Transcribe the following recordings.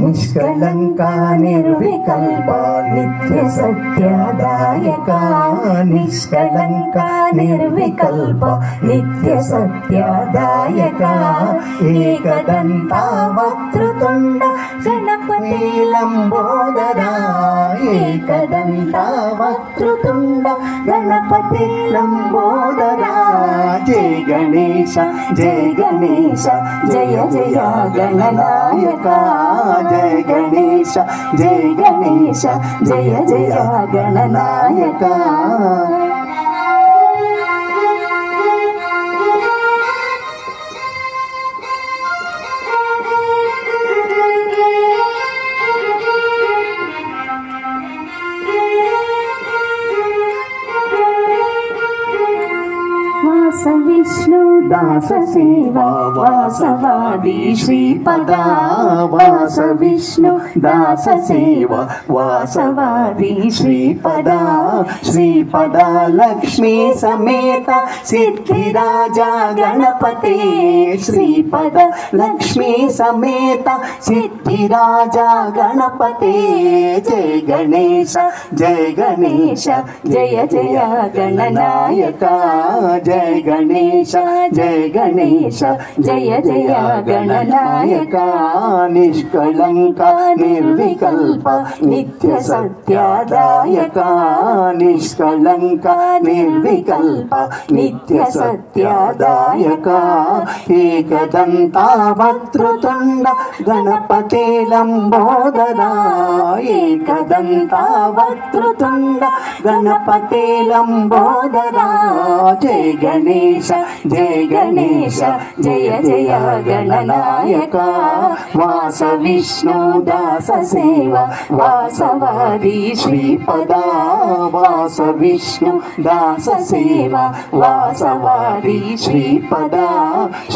నిష్కళంక నిర్వికల్ప నిత్య సత్యదాయక నిష్కళంక నిర్వికల్ప నిత్య సత్యదాయక ఏకదంత వక్రతుండ గణపతి లంబోదరా ఏకదంత వక్రతుండ గణపతి లంబోదరా జయ గణేశ జయ గణేశ జయ జయ గణనాయక జయ గణేశ జయ గణేశ జయ జయ గణనాయక विष्णु दास सेवा वासवादी श्रीपदा वास विष्णु दास सेवा वासवादी श्रीपदा श्रीपदा लक्ष्मी समेत सिद्धिराजा गणपति श्रीपद लक्ष्मी समेत सिद्धिराजा गणपति जय गणेश जय गणेश जय जय गणनायक जय गणेश जय गणेश जय जय गणनायक निष्कलंक निर्विकल्प नित्य सत्यादायक निष्कलंक निर्विकल्प नित्य सत्यादायक एकदंता वक्त्रतुंड गणपति लंबोदरा एकदंता वक्त्रतुंड गणपति लंबोदरा जय गणेश जय गणेश जय जय गणनायक वास विष्णु दास सेवा वासवादी श्रीपदा वास विष्णु दास सेवा वासवादी श्रीपदा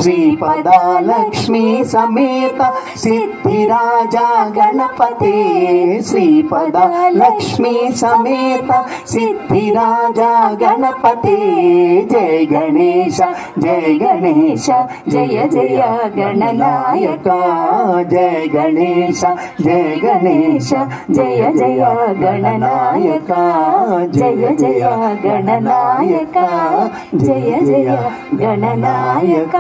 श्रीपदा लक्ष्मी समेत सिद्धिराजा गणपति श्रीपदा लक्ष्मी समेत सिद्धिराजा गणपति जय गणेश जय गणेश जय जय गणनायक जय गणेश जय गणेश जय जय गणनायक जय जय गणनायक जय जय गणनायक।